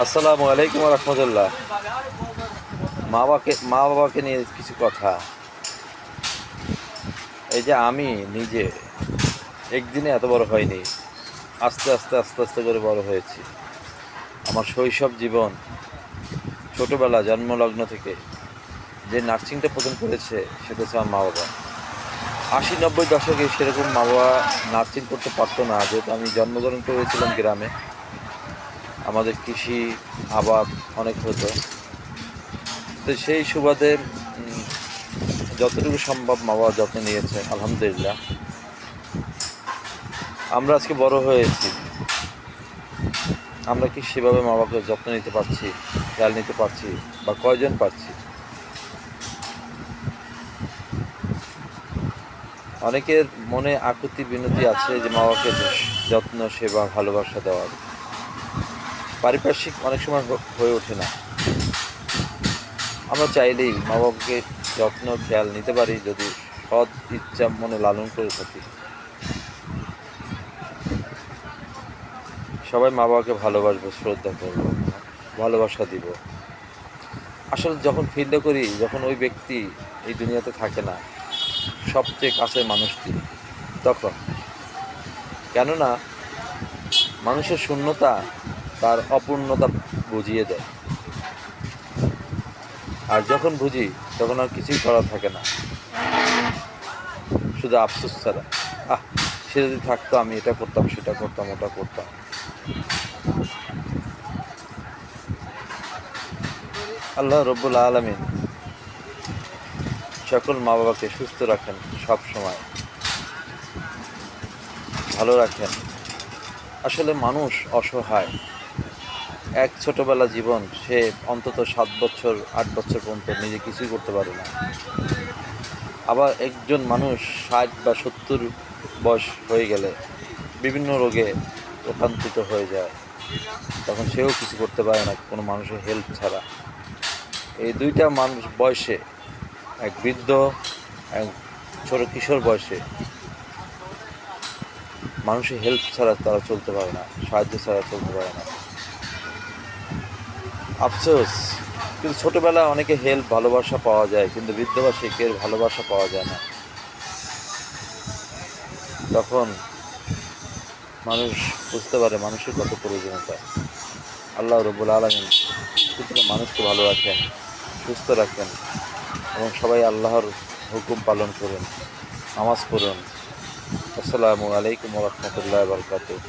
আসসালামু আলাইকুম রহমতুল্লাহ। মা বাবাকে নিয়ে কিছু কথা। এই যে আমি নিজে একদিনে এত বড় হয়নি, আস্তে আস্তে আস্তে আস্তে করে বড় হয়েছি। আমার শৈশব জীবন, ছোটোবেলা জন্মলগ্ন থেকে যে নার্সিংটা প্রদান করেছে সেটা হচ্ছে আমার মা বাবা। 80-90 দশকে সেরকম মা বাবা নার্সিং করতে পারতো না, যেহেতু আমি জন্মগ্রহণ করেছিলাম গ্রামে। আমাদের কৃষি আবাদ অনেক হতো, তো সেই সুবাদে যতটুকু সম্ভব মা বাবা যত্ন নিয়েছে, আলহামদুলিল্লাহ। আমরা আজকে বড় হয়েছি, আমরা কি সেভাবে মা বাবাকে যত্ন নিতে পারছি, খেয়াল নিতে পারছি, বা কয়জন পারছি? অনেকের মনে আকুতি বিনতি আছে যে মা বাবাকে যত্ন, সেবা, ভালোবাসা দেওয়ার পারিপার্শ্বিক অনেক সময় হয়ে ওঠে না। আমরা চাইলেই মা বাবাকে যত্ন, খেয়াল নিতে পারি যদি সৎ ইচ্ছা মনে লালন করে থাকি। সবাই মা বাবাকে ভালোবাসবো, শ্রদ্ধা করবো, ভালোবাসা দিব। আসলে যখন ফিল করি, যখন ওই ব্যক্তি এই দুনিয়াতে থাকে না, সবচেয়ে কাছের মানুষটি, তখন কেননা মানুষের শূন্যতা তার অপূর্ণতা বুঝিয়ে দেয়। আর যখন বুঝি তখন আর কিছুই করার থাকে না, শুধু আফসোস ছাড়া। সে যদি থাকতো, আমি এটা করতাম, সেটা করতাম, ওটা করতাম। আল্লাহ রব্বুল আলামিন সকল মা বাবাকে সুস্থ রাখেন, সব সময় ভালো রাখেন। আসলে মানুষ অসহায়। এক ছোটবেলা জীবন, সে অন্তত 7 বছর 8 বছর পর্যন্ত নিজে কিছুই করতে পারে না। আবার একজন মানুষ 60 বা 70 বয়স হয়ে গেলে বিভিন্ন রোগে রোগান্তিত হয়ে যায়, তখন সেও কিছু করতে পারে না কোনো মানুষের হেল্প ছাড়া। এই দুইটা মানুষ বয়সে, এক বৃদ্ধ, এক ছোট কিশোর বয়সে, মানুষের হেল্প ছাড়া তারা চলতে পারে না, সাহায্য ছাড়া চলতে পারে না। আফসোস, কিন্তু ছোটোবেলায় অনেকে হেল্প, ভালোবাসা পাওয়া যায়, কিন্তু বৃদ্ধ বয়সে কেউ ভালোবাসা পাওয়া যায় না। তখন মানুষ বুঝতে পারে মানুষের কত প্রয়োজনীয়তা। আল্লাহ রব্বুল আলামিন সুতরাং মানুষকে ভালো রাখেন, সুস্থ রাখেন, এবং সবাই আল্লাহর হুকুম পালন করুন, নামাজ পড়ুন। আসসালামু আলাইকুম ওয়া রাহমাতুল্লাহি ওয়া বারাকাতুহু।